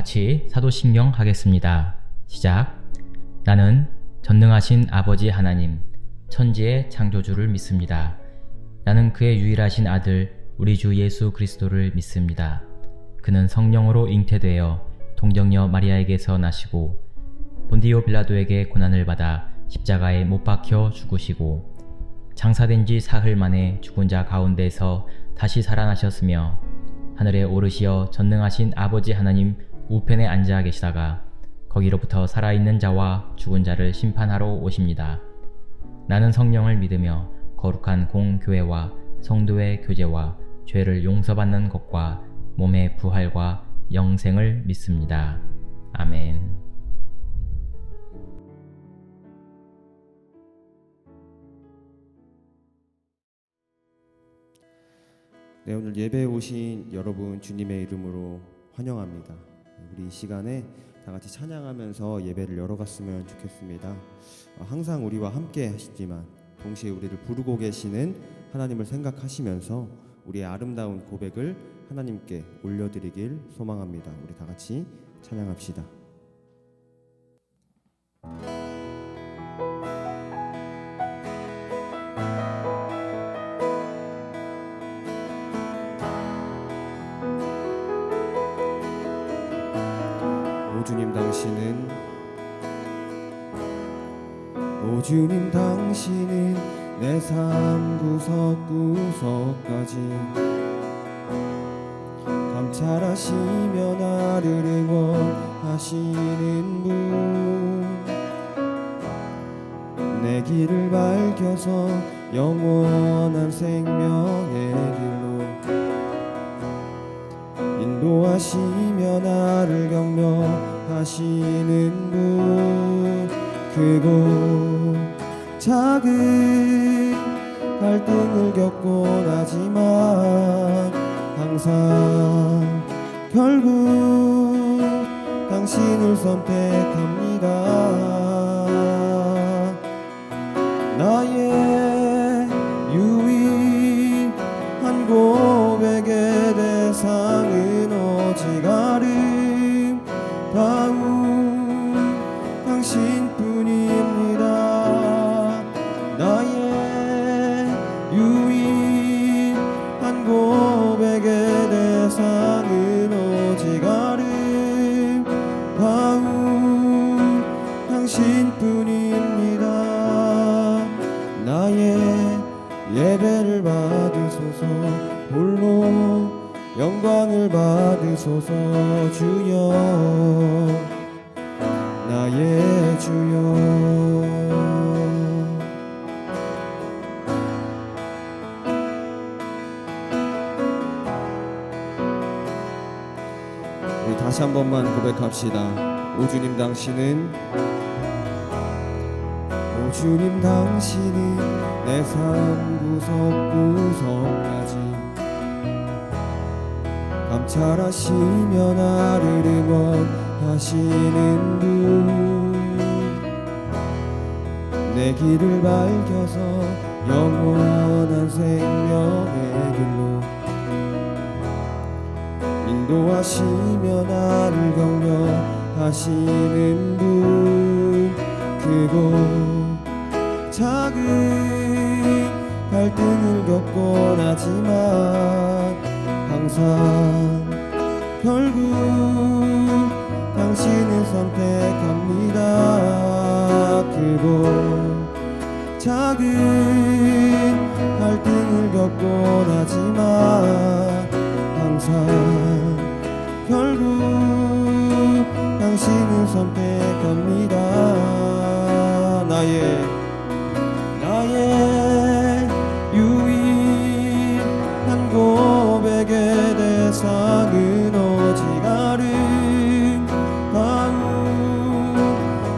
같이 사도신경 하겠습니다. 시작. 나는 전능하신 아버지 하나님, 천지의 창조주를 믿습니다. 나는 그의 유일하신 아들 우리 주 예수 그리스도를 믿습니다. 그는 성령으로 잉태되어 동정녀 마리아에게서 나시고 본디오 빌라도에게 고난을 받아 십자가에 못 박혀 죽으시고 장사된 지 사흘 만에 죽은 자 가운데서 다시 살아나셨으며 하늘에 오르시어 전능하신 아버지 하나님 우편에 앉아 계시다가 거기로부터 살아있는 자와 죽은 자를 심판하러 오십니다. 나는 성령을 믿으며 거룩한 공교회와 성도의 교제와 죄를 용서받는 것과 몸의 부활과 영생을 믿습니다. 아멘. 네, 오늘 예배에 오신 여러분 주님의 이름으로 환영합니다. 우리 이 시간에 다 같이 찬양하면서 예배를 열어갔으면 좋겠습니다. 항상 우리와 함께 하시지만 동시에 우리를 부르고 계시는 하나님을 생각하시면서 우리의 아름다운 고백을 하나님께 올려드리길 소망합니다. 우리 다 같이 찬양합시다. 오 주님 당신은 내 삶 구석구석까지 감찰하시며 나를 응원하시는 분, 내 길을 밝혀서 영원한 생명의 길로 인도하시며 나를 격려하시는 분, 크고 작은 갈등을 겪곤 하지만 항상 결국 당신을 선택합니다. 나의 유일한 고백의 대상은 오직 아름다운 당신뿐입니다. 나의 유일한 고백의 대상은 오직 아름다운 당신뿐입니다. 나의 예배를 받으소서, 홀로 영광을 받으소서. 주여, 나의 주여. 우리 다시 한 번만 고백합시다. 오 주님 당신은 내 삶 구석구석까지 감찰하시며 나를 응원하시는 분, 내 길을 밝혀서 영원한 생명의 길로 인도하시며 나를 격려하시는 분, 크고 작은 갈등을 겪곤 하지만 항상 결국 당신을 선택합니다. 크고 작은 갈등을 겪곤 하지만 항상 결국 당신을 선택합니다. 나의 유일한 고백의 대상은 오직 아름다운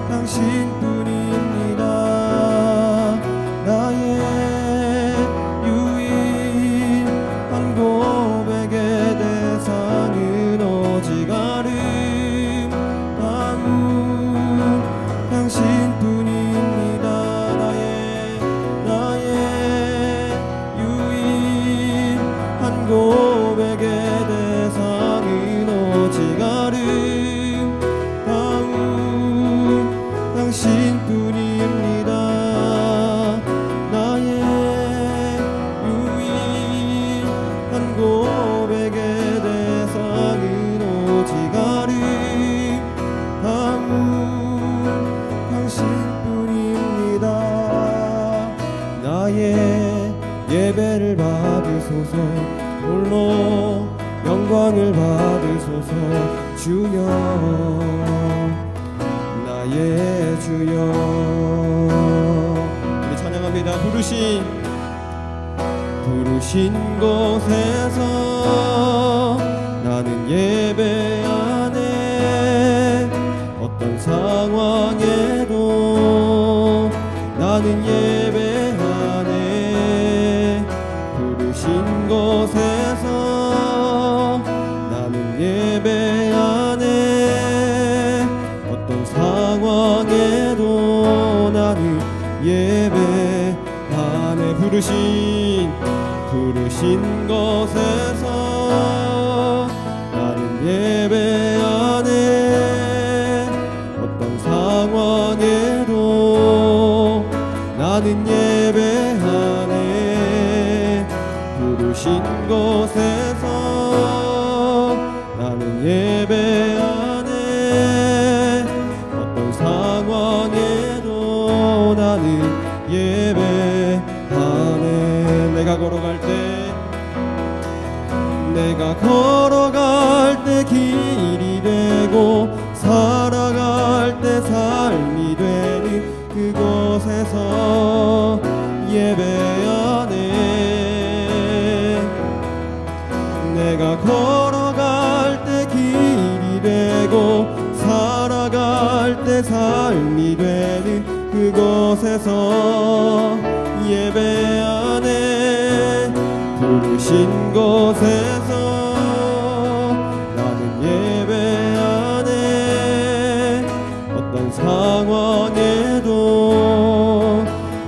당신뿐입니다. 나의 유일한 고백의 대상은 오직 아름다운 당신뿐입니다. 나의 예배를 받으소서. 홀로 영광을 받으소서. 주여 나의 주여. 우리 찬양합니다. 부르신 곳에서 나는 예배하네. 어떤 상황에도 나는 예배하네. 부르신 곳에서 나는 예배하네. 어떤 상황에도 나는 예배하네. 부르신 곳에서 나는 예배하네. 어떤 상황에도 나는 예배하네. 부르신 곳에서 나는 예배하네. 어떤 상황에도 나는 예배하네. 내가 걸어갈 때 길이 되고 살아갈 때 삶이 되는 그곳에서 예배하네. 내가 걸어갈 때 길이 되고 살아갈 때 삶이 되는 그곳에서 예배하네. 부르신 곳에서 나는 예배하네. 어떤 상황에도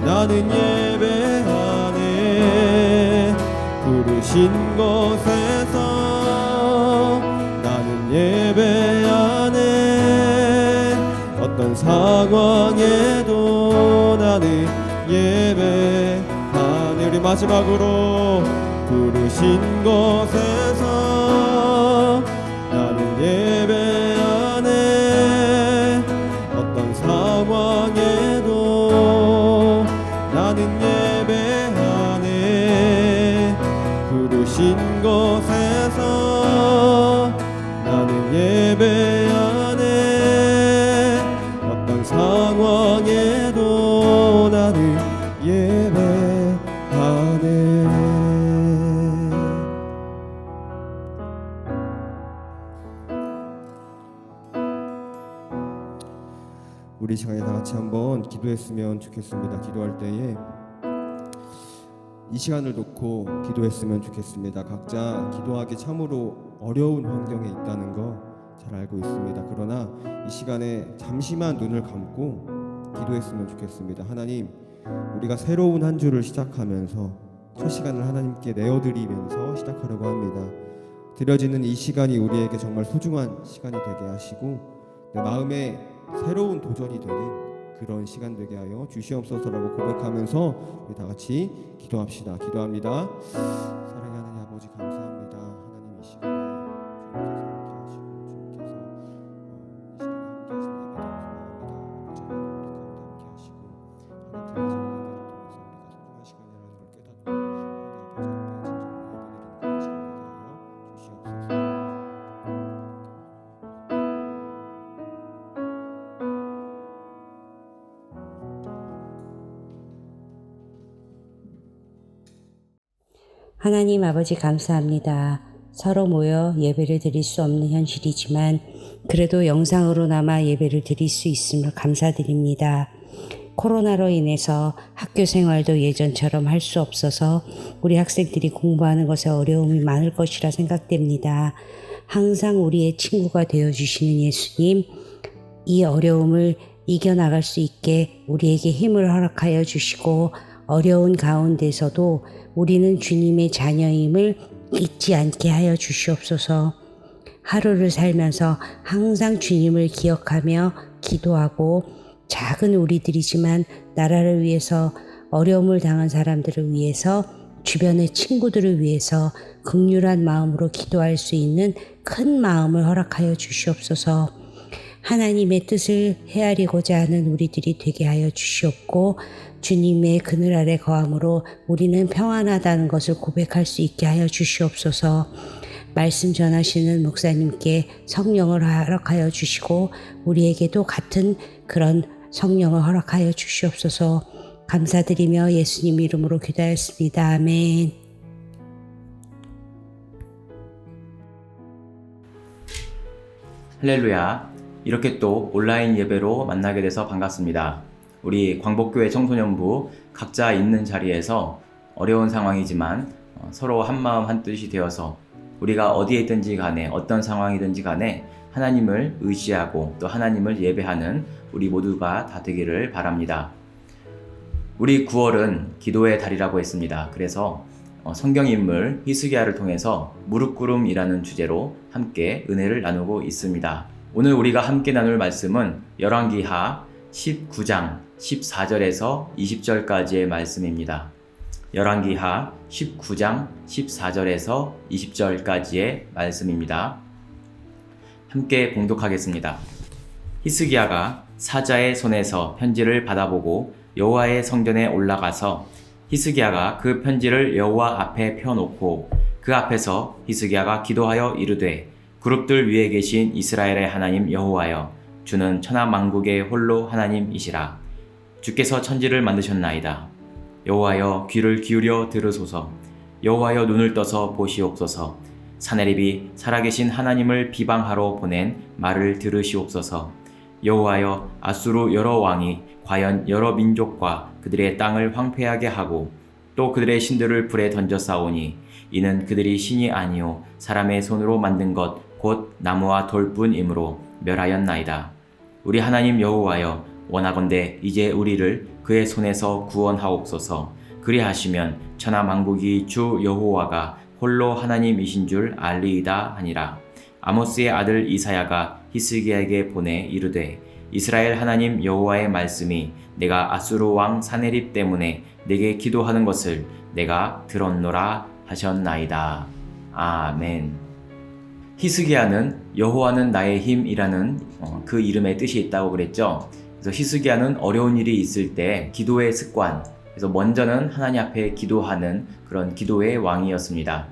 나는 예배하네. 부르신 곳에서 나는 예배하네. 어떤 상황에도 나는 예배하네. 우리 마지막으로 부르신 곳에서 나는 예배하네. 어떤 상황에도 나는 예배하네. 부르신 곳에서 나는 예배하네. 어떤 상황에도 나는 예배하네. 우리 시간에 다 같이 한번 기도했으면 좋겠습니다. 기도할 때에 이 시간을 놓고 기도했으면 좋겠습니다. 각자 기도하기 참으로 어려운 환경에 있다는 거 잘 알고 있습니다. 그러나 이 시간에 잠시만 눈을 감고 기도했으면 좋겠습니다. 하나님, 우리가 새로운 한 주를 시작하면서 첫 시간을 하나님께 내어드리면서 시작하려고 합니다. 드려지는 이 시간이 우리에게 정말 소중한 시간이 되게 하시고 내 마음에 새로운 도전이 되는 그런 시간 되게 하여 주시옵소서라고 고백하면서 우리 다 같이 기도합시다. 기도합니다. 사랑의 하나님 아버지 감사합니다. 하나님 이 시간에 하나님 아버지 감사합니다. 서로 모여 예배를 드릴 수 없는 현실이지만 그래도 영상으로나마 예배를 드릴 수 있음을 감사드립니다. 코로나로 인해서 학교 생활도 예전처럼 할 수 없어서 우리 학생들이 공부하는 것에 어려움이 많을 것이라 생각됩니다. 항상 우리의 친구가 되어주시는 예수님, 이 어려움을 이겨나갈 수 있게 우리에게 힘을 허락하여 주시고 어려운 가운데서도 우리는 주님의 자녀임을 잊지 않게 하여 주시옵소서. 하루를 살면서 항상 주님을 기억하며 기도하고 작은 우리들이지만 나라를 위해서 어려움을 당한 사람들을 위해서 주변의 친구들을 위해서 긍휼한 마음으로 기도할 수 있는 큰 마음을 허락하여 주시옵소서. 하나님의 뜻을 헤아리고자 하는 우리들이 되게 하여 주시옵고 주님의 그늘 아래 거함으로 우리는 평안하다는 것을 고백할 수 있게 하여 주시옵소서. 말씀 전하시는 목사님께 성령을 허락하여 주시고 우리에게도 같은 그런 성령을 허락하여 주시옵소서. 감사드리며 예수님 이름으로 기도하였습니다. 아멘. 할렐루야. 이렇게 또 온라인 예배로 만나게 돼서 반갑습니다. 우리 광복교회 청소년부 각자 있는 자리에서 어려운 상황이지만 서로 한마음 한뜻이 되어서 우리가 어디에 있든지 간에 어떤 상황이든지 간에 하나님을 의지하고 또 하나님을 예배하는 우리 모두가 다 되기를 바랍니다. 우리 9월은 기도의 달이라고 했습니다. 그래서 성경 인물 히스기야를 통해서 무릎꿇음이라는 주제로 함께 은혜를 나누고 있습니다. 오늘 우리가 함께 나눌 말씀은 열왕기하 19장 14절에서 20절까지의 말씀입니다. 열왕기하 19장 14절에서 20절까지의 말씀입니다. 함께 봉독하겠습니다. 히스기야가 사자의 손에서 편지를 받아보고 여호와의 성전에 올라가서 히스기야가 그 편지를 여호와 앞에 펴놓고 그 앞에서 히스기야가 기도하여 이르되 그룹들 위에 계신 이스라엘의 하나님 여호와여 주는 천하만국의 홀로 하나님이시라. 주께서 천지를 만드셨나이다. 여호와여 귀를 기울여 들으소서. 여호와여 눈을 떠서 보시옵소서. 사내립이 살아계신 하나님을 비방하러 보낸 말을 들으시옵소서. 여호와여 아수르 여러 왕이 과연 여러 민족과 그들의 땅을 황폐하게 하고 또 그들의 신들을 불에 던져 싸우니 이는 그들이 신이 아니요 사람의 손으로 만든 것 곧 나무와 돌뿐이므로 멸하였나이다. 우리 하나님 여호와여 원하건대 이제 우리를 그의 손에서 구원하옵소서. 그리하시면 천하만국이 주 여호와가 홀로 하나님이신 줄 알리이다 하니라. 아모스의 아들 이사야가 히스기야에게 보내 이르되 이스라엘 하나님 여호와의 말씀이 내가 아수르 왕 사네립 때문에 내게 기도하는 것을 내가 들었노라 하셨나이다. 아멘. 히스기야는 여호와는 나의 힘이라는 그 이름의 뜻이 있다고 그랬죠. 그래서 히스기야는 어려운 일이 있을 때 기도의 습관, 그래서 먼저는 하나님 앞에 기도하는 그런 기도의 왕이었습니다.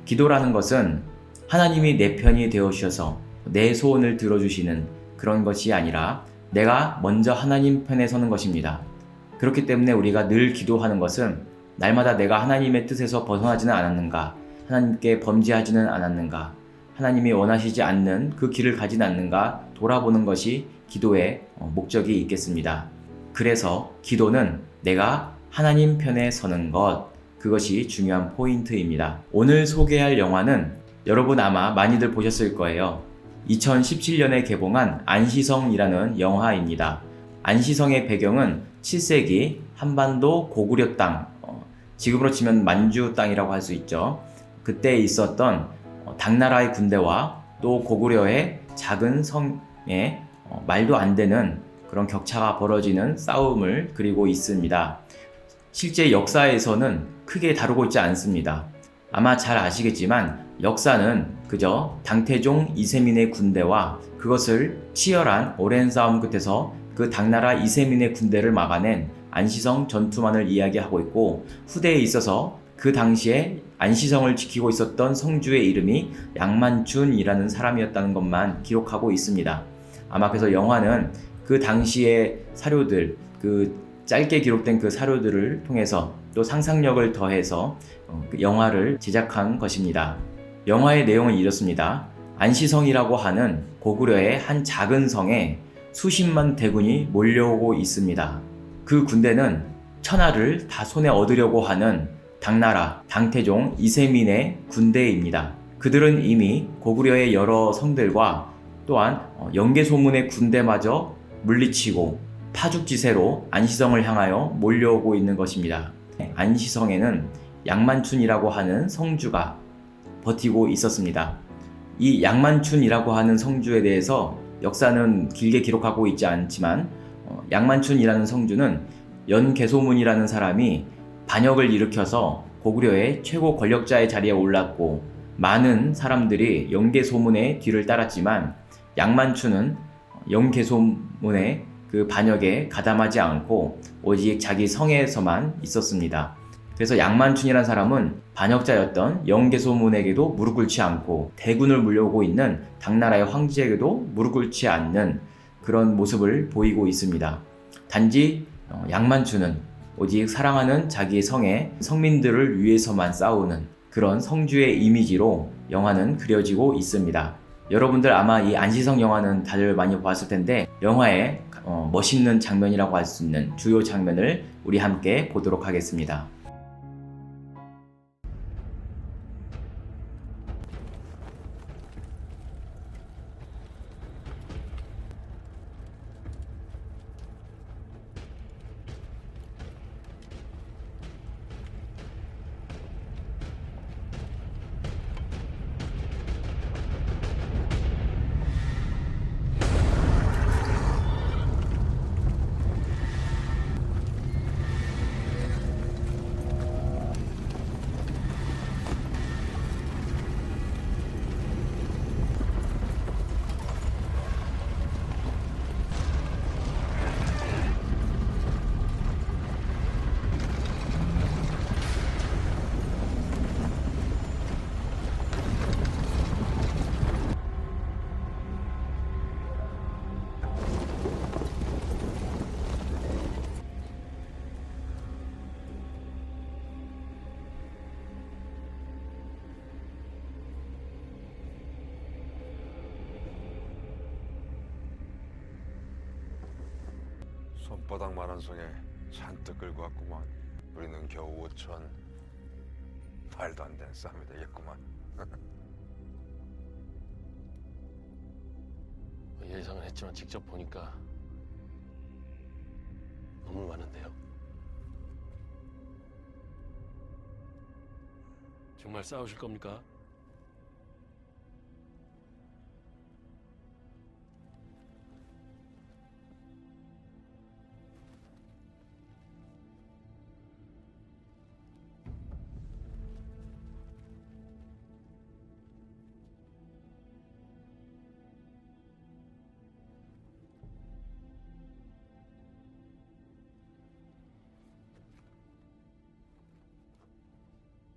기도라는 것은 하나님이 내 편이 되어 주셔서 내 소원을 들어주시는 그런 것이 아니라 내가 먼저 하나님 편에 서는 것입니다. 그렇기 때문에 우리가 늘 기도하는 것은 날마다 내가 하나님의 뜻에서 벗어나지는 않았는가, 하나님께 범죄하지는 않았는가, 하나님이 원하시지 않는 그 길을 가진 않는가 돌아보는 것이 기도의 목적이 있겠습니다. 그래서 기도는 내가 하나님 편에 서는 것, 그것이 중요한 포인트입니다. 오늘 소개할 영화는 여러분 아마 많이들 보셨을 거예요. 2017년에 개봉한 안시성이라는 영화입니다. 안시성의 배경은 7세기 한반도 고구려 땅, 지금으로 치면 만주 땅이라고 할 수 있죠. 그때 있었던 당나라의 군대와 또 고구려의 작은 성에 말도 안 되는 그런 격차가 벌어지는 싸움을 그리고 있습니다. 실제 역사에서는 크게 다루고 있지 않습니다. 아마 잘 아시겠지만 역사는 그저 당태종 이세민의 군대와 그것을 치열한 오랜 싸움 끝에서 그 당나라 이세민의 군대를 막아낸 안시성 전투만을 이야기하고 있고, 후대에 있어서 그 당시에 안시성을 지키고 있었던 성주의 이름이 양만춘이라는 사람이었다는 것만 기록하고 있습니다. 아마 그래서 영화는 그 당시의 사료들, 그 짧게 기록된 그 사료들을 통해서 또 상상력을 더해서 그 영화를 제작한 것입니다. 영화의 내용은 이렇습니다. 안시성이라고 하는 고구려의 한 작은 성에 수십만 대군이 몰려오고 있습니다. 그 군대는 천하를 다 손에 얻으려고 하는 당나라, 당태종 이세민의 군대입니다. 그들은 이미 고구려의 여러 성들과 또한 영계소문의 군대마저 물리치고 파죽지세로 안시성을 향하여 몰려오고 있는 것입니다. 안시성에는 양만춘이라고 하는 성주가 버티고 있었습니다. 이 양만춘이라고 하는 성주에 대해서 역사는 길게 기록하고 있지 않지만 양만춘이라는 성주는 연개소문이라는 사람이 반역을 일으켜서 고구려의 최고 권력자의 자리에 올랐고, 많은 사람들이 연개소문의 뒤를 따랐지만 양만춘은 영계소문의 그 반역에 가담하지 않고 오직 자기 성에서만 있었습니다. 그래서 양만춘이라는 사람은 반역자였던 영계소문에게도 무릎 꿇지 않고 대군을 물려오고 있는 당나라의 황제에게도 무릎 꿇지 않는 그런 모습을 보이고 있습니다. 단지 양만춘은 오직 사랑하는 자기의 성의 성민들을 위해서만 싸우는 그런 성주의 이미지로 영화는 그려지고 있습니다. 여러분들 아마 이 안시성 영화는 다들 많이 보았을 텐데 영화의 멋있는 장면이라고 할 수 있는 주요 장면을 우리 함께 보도록 하겠습니다. 손바닥만한 성에 잔뜩 끌고 왔구만. 우리는 겨우 5천. 말도 안 되는 싸움이 되겠구만. 예상은 했지만 직접 보니까 너무 많은데요. 정말 싸우실 겁니까?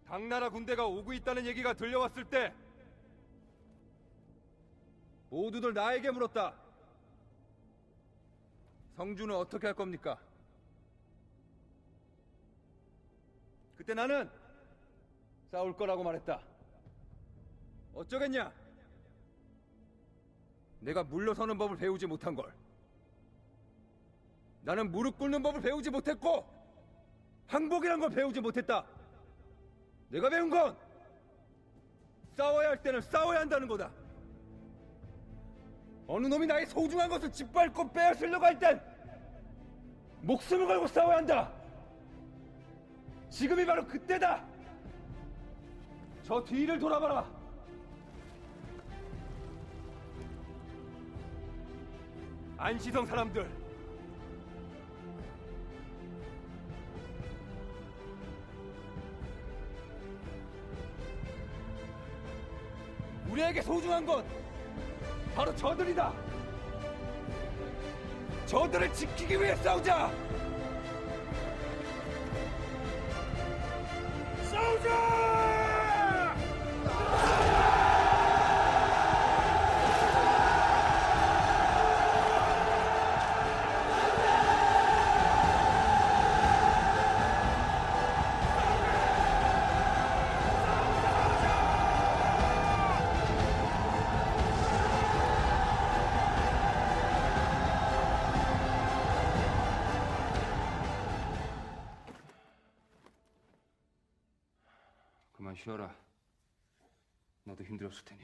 당나라 군대가 오고 있다는 얘기가 들려왔을 때 모두들 나에게 물었다. 성주는 어떻게 할 겁니까? 그때 나는 싸울 거라고 말했다. 어쩌겠냐? 내가 물러서는 법을 배우지 못한 걸. 나는 무릎 꿇는 법을 배우지 못했고 항복이란 걸 배우지 못했다. 내가 배운 건 싸워야 할 때는 싸워야 한다는 거다. 어느 놈이 나의 소중한 것을 짓밟고 빼앗으려고 할 땐 목숨을 걸고 싸워야 한다. 지금이 바로 그때다. 저 뒤를 돌아봐라. 안시성 사람들, 우리에게 소중한 건 바로 저들이다. 저들을 지키기 위해 싸우자. 싸우자! 그만 쉬어라. 너도 힘들었을 테니.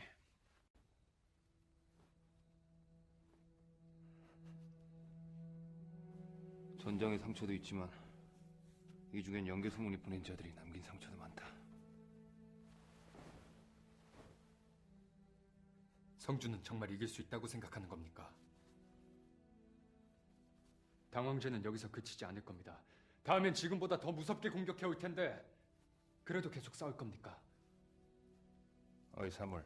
전장의 상처도 있지만 이 중엔 영계 소문이 보낸 자들이 남긴 상처도 많다. 성주는 정말 이길 수 있다고 생각하는 겁니까? 당황제는 여기서 그치지 않을 겁니다. 다음엔 지금보다 더 무섭게 공격해 올 텐데 그래도 계속 싸울 겁니까? 어이 사물,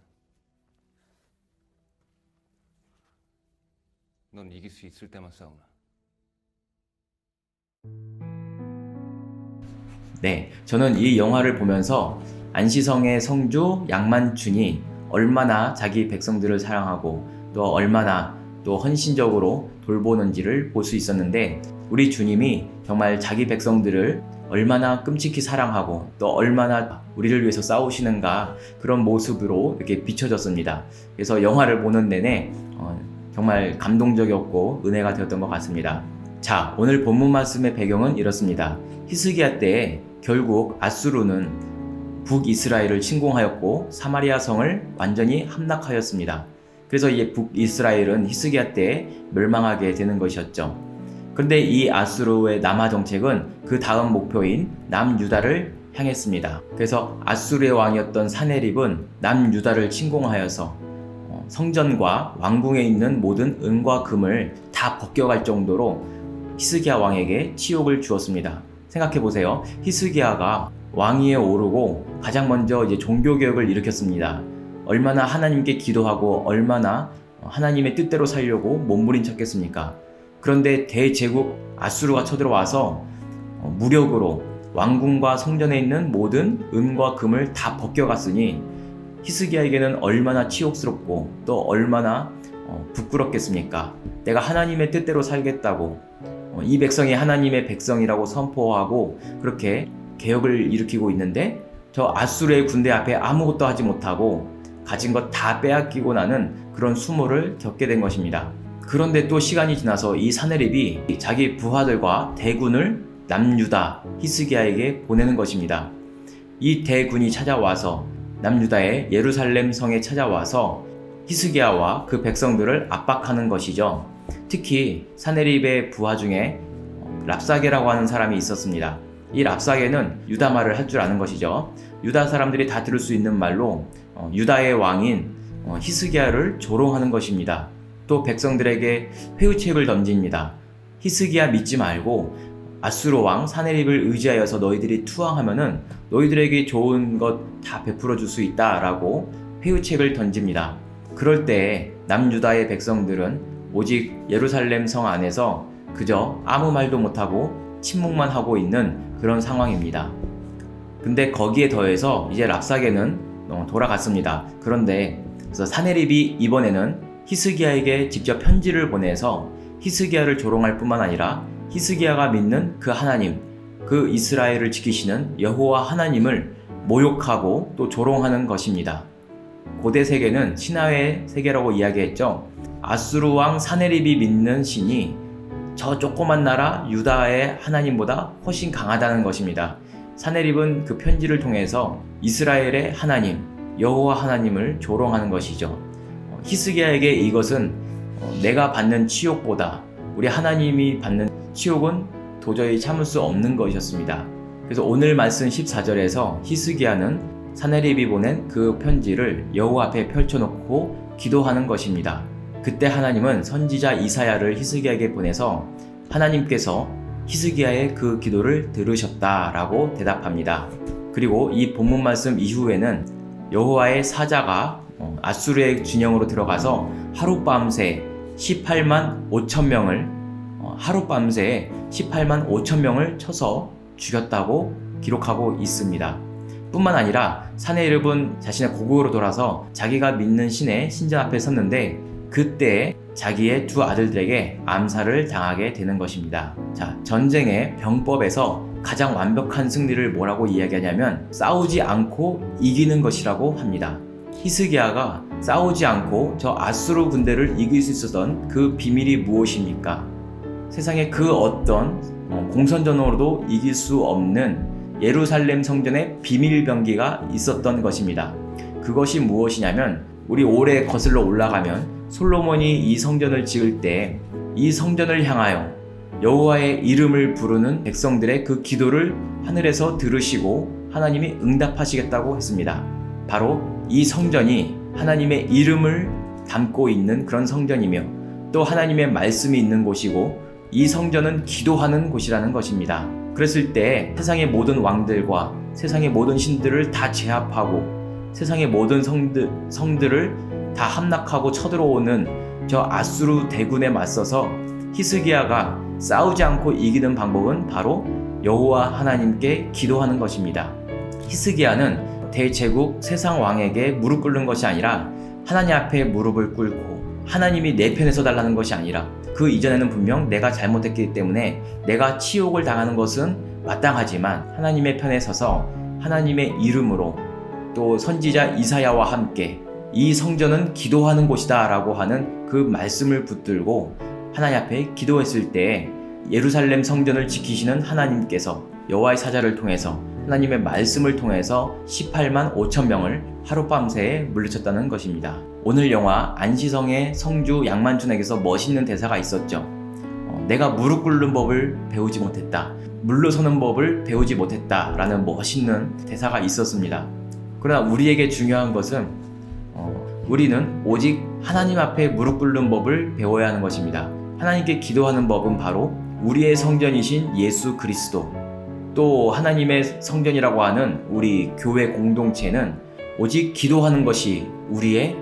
넌 이길 수 있을 때만 싸우나? 네, 저는 이 영화를 보면서 안시성의 성주 양만춘이 얼마나 자기 백성들을 사랑하고 또 얼마나 또 헌신적으로 돌보는지를 볼 수 있었는데, 우리 주님이 정말 자기 백성들을 얼마나 끔찍히 사랑하고 또 얼마나 우리를 위해서 싸우시는가, 그런 모습으로 이렇게 비춰졌습니다. 그래서 영화를 보는 내내 정말 감동적이었고 은혜가 되었던 것 같습니다. 자, 오늘 본문 말씀의 배경은 이렇습니다. 히스기야 때에 결국 아수르는 북이스라엘을 침공하였고 사마리아 성을 완전히 함락하였습니다. 그래서 이 북이스라엘은 히스기야 때에 멸망하게 되는 것이었죠. 그런데 이 아수르의 남하 정책은 그 다음 목표인 남유다를 향했습니다. 그래서 아수르의 왕이었던 사네립은 남유다를 침공하여서 성전과 왕궁에 있는 모든 은과 금을 다 벗겨갈 정도로 히스기야 왕에게 치욕을 주었습니다. 생각해 보세요. 히스기야가 왕위에 오르고 가장 먼저 이제 종교개혁을 일으켰습니다. 얼마나 하나님께 기도하고 얼마나 하나님의 뜻대로 살려고 몸부림쳤겠습니까? 그런데 대제국 아수르가 쳐들어와서 무력으로 왕궁과 성전에 있는 모든 은과 금을 다 벗겨갔으니 히스기야에게는 얼마나 치욕스럽고 또 얼마나 부끄럽겠습니까? 내가 하나님의 뜻대로 살겠다고 이 백성이 하나님의 백성이라고 선포하고 그렇게 개혁을 일으키고 있는데 저 아수르의 군대 앞에 아무것도 하지 못하고 가진 것 다 빼앗기고 나는 그런 수모를 겪게 된 것입니다. 그런데 또 시간이 지나서 이 사네립이 자기 부하들과 대군을 남유다 히스기야에게 보내는 것입니다. 이 대군이 찾아와서 남유다의 예루살렘 성에 찾아와서 히스기야와 그 백성들을 압박하는 것이죠. 특히 사네립의 부하 중에 랍사게라고 하는 사람이 있었습니다. 이 랍사게는 유다 말을 할 줄 아는 것이죠. 유다 사람들이 다 들을 수 있는 말로 유다의 왕인 히스기야를 조롱하는 것입니다. 또 백성들에게 회유책을 던집니다. 히스기야 믿지 말고 아수르 왕 사네립을 의지하여서 너희들이 투항하면은 너희들에게 좋은 것 다 베풀어 줄 수 있다라고 회유책을 던집니다. 그럴 때 남유다의 백성들은 오직 예루살렘 성 안에서 그저 아무 말도 못하고 침묵만 하고 있는 그런 상황입니다. 근데 거기에 더해서 이제 랍사게는 돌아갔습니다. 그런데 그래서 사네립이 이번에는 히스기야에게 직접 편지를 보내서 히스기야를 조롱할 뿐만 아니라 히스기야가 믿는 그 하나님, 그 이스라엘을 지키시는 여호와 하나님을 모욕하고 또 조롱하는 것입니다. 고대 세계는 신화의 세계라고 이야기했죠. 아수르 왕 사네립이 믿는 신이 저 조그만 나라 유다의 하나님보다 훨씬 강하다는 것입니다. 사네립은 그 편지를 통해서 이스라엘의 하나님, 여호와 하나님을 조롱하는 것이죠. 히스기야에게 이것은 내가 받는 치욕보다 우리 하나님이 받는 치욕은 도저히 참을 수 없는 것이었습니다. 그래서 오늘 말씀 14절에서 히스기야는 사네립이 보낸 그 편지를 여호와 앞에 펼쳐놓고 기도하는 것입니다. 그때 하나님은 선지자 이사야를 히스기야에게 보내서 하나님께서 히스기야의 그 기도를 들으셨다라고 대답합니다. 그리고 이 본문 말씀 이후에는 여호와의 사자가 아수르의 진영으로 들어가서 하룻밤새 18만 5천 명을 하룻밤새 18만 5천 명을 쳐서 죽였다고 기록하고 있습니다. 뿐만 아니라 사네립은 자신의 고국으로 돌아서 자기가 믿는 신의 신전 앞에 섰는데 그때 자기의 두 아들들에게 암살을 당하게 되는 것입니다. 자, 전쟁의 병법에서 가장 완벽한 승리를 뭐라고 이야기하냐면 싸우지 않고 이기는 것이라고 합니다. 히스기야가 싸우지 않고 저 아수르 군대를 이길 수 있었던 그 비밀이 무엇입니까? 세상에 그 어떤 공선전으로도 이길 수 없는 예루살렘 성전의 비밀병기가 있었던 것입니다. 그것이 무엇이냐면 우리 오래 거슬러 올라가면 솔로몬이 이 성전을 지을 때 이 성전을 향하여 여호와의 이름을 부르는 백성들의 그 기도를 하늘에서 들으시고 하나님이 응답하시겠다고 했습니다. 바로 이 성전이 하나님의 이름을 담고 있는 그런 성전이며 또 하나님의 말씀이 있는 곳이고 이 성전은 기도하는 곳이라는 것입니다. 그랬을 때 세상의 모든 왕들과 세상의 모든 신들을 다 제압하고 세상의 모든 성들을 다 함락하고 쳐들어오는 저 아수르 대군에 맞서서 히스기야가 싸우지 않고 이기는 방법은 바로 여호와 하나님께 기도하는 것입니다. 히스기야는 대제국 세상 왕에게 무릎 꿇는 것이 아니라 하나님 앞에 무릎을 꿇고 하나님이 내 편에 서달라는 것이 아니라 그 이전에는 분명 내가 잘못했기 때문에 내가 치욕을 당하는 것은 마땅하지만 하나님의 편에 서서 하나님의 이름으로 또 선지자 이사야와 함께 이 성전은 기도하는 곳이다 라고 하는 그 말씀을 붙들고 하나님 앞에 기도했을 때 예루살렘 성전을 지키시는 하나님께서 여호와의 사자를 통해서 하나님의 말씀을 통해서 18만 5천 명을 하룻밤새에 물리쳤다는 것입니다. 오늘 영화 안시성의 성주 양만춘에게서 멋있는 대사가 있었죠. 내가 무릎 꿇는 법을 배우지 못했다. 물러서는 법을 배우지 못했다 라는 멋있는 대사가 있었습니다. 그러나 우리에게 중요한 것은 우리는 오직 하나님 앞에 무릎 꿇는 법을 배워야 하는 것입니다. 하나님께 기도하는 법은 바로 우리의 성전이신 예수 그리스도, 또 하나님의 성전이라고 하는 우리 교회 공동체는 오직 기도하는 것이 우리의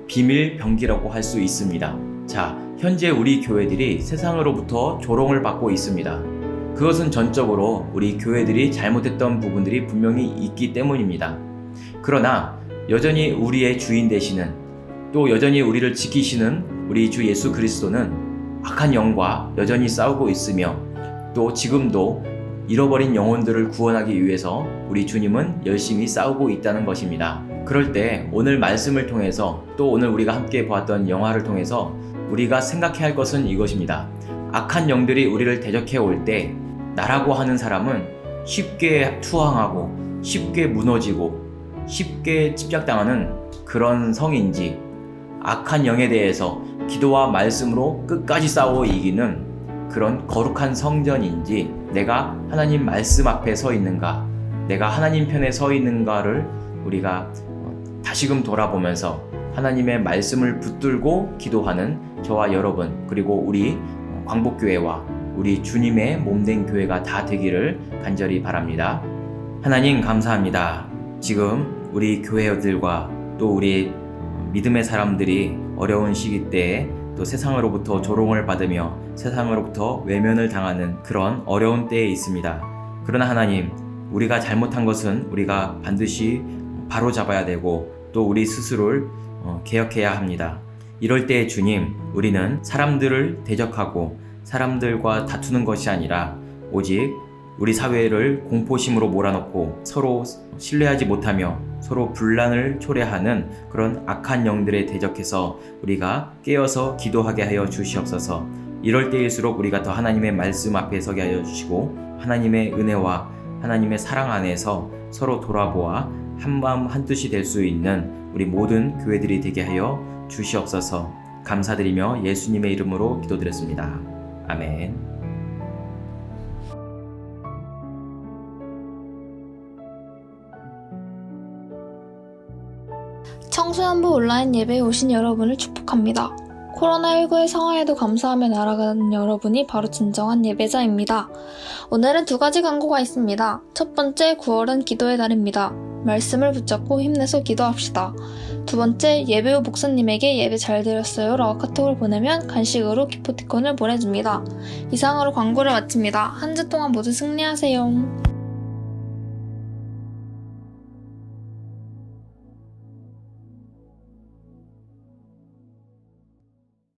비밀 병기라고 할 수 있습니다. 자, 현재 우리 교회들이 세상으로부터 조롱을 받고 있습니다. 그것은 전적으로 우리 교회들이 잘못했던 부분들이 분명히 있기 때문입니다. 그러나 여전히 우리의 주인 되시는, 또 여전히 우리를 지키시는 우리 주 예수 그리스도는 악한 영과 여전히 싸우고 있으며, 또 지금도 잃어버린 영혼들을 구원하기 위해서 우리 주님은 열심히 싸우고 있다는 것입니다. 그럴 때 오늘 말씀을 통해서, 또 오늘 우리가 함께 보았던 영화를 통해서 우리가 생각해야 할 것은 이것입니다. 악한 영들이 우리를 대적해 올 때 나라고 하는 사람은 쉽게 투항하고 쉽게 무너지고 쉽게 침략당하는 그런 성인지, 악한 영에 대해서 기도와 말씀으로 끝까지 싸워 이기는 그런 거룩한 성전인지, 내가 하나님 말씀 앞에 서 있는가, 내가 하나님 편에 서 있는가를 우리가 다시금 돌아보면서 하나님의 말씀을 붙들고 기도하는 저와 여러분, 그리고 우리 광복교회와 우리 주님의 몸된 교회가 다 되기를 간절히 바랍니다. 하나님 감사합니다. 지금 우리 교회들과 또 우리 믿음의 사람들이 어려운 시기 때에 또 세상으로부터 조롱을 받으며 세상으로부터 외면을 당하는 그런 어려운 때에 있습니다. 그러나 하나님, 우리가 잘못한 것은 우리가 반드시 바로잡아야 되고 또 우리 스스로를 개혁해야 합니다. 이럴 때 주님, 우리는 사람들을 대적하고 사람들과 다투는 것이 아니라 오직 우리 사회를 공포심으로 몰아넣고 서로 신뢰하지 못하며 서로 분란을 초래하는 그런 악한 영들에 대적해서 우리가 깨어서 기도하게 하여 주시옵소서. 이럴 때일수록 우리가 더 하나님의 말씀 앞에 서게 하여 주시고 하나님의 은혜와 하나님의 사랑 안에서 서로 돌아보아 한마음 한뜻이 될 수 있는 우리 모든 교회들이 되게 하여 주시옵소서. 감사드리며 예수님의 이름으로 기도드렸습니다. 아멘. 청소년부 온라인 예배에 오신 여러분을 축복합니다. 코로나19의 상황에도 감사하며 날아가는 여러분이 바로 진정한 예배자입니다. 오늘은 2가지 광고가 있습니다. 첫 번째, 9월은 기도의 달입니다. 말씀을 붙잡고 힘내서 기도합시다. 두 번째, 예배 후 목사님에게 예배 잘 드렸어요 라고 카톡을 보내면 간식으로 기프티콘을 보내줍니다. 이상으로 광고를 마칩니다. 한 주 동안 모두 승리하세요.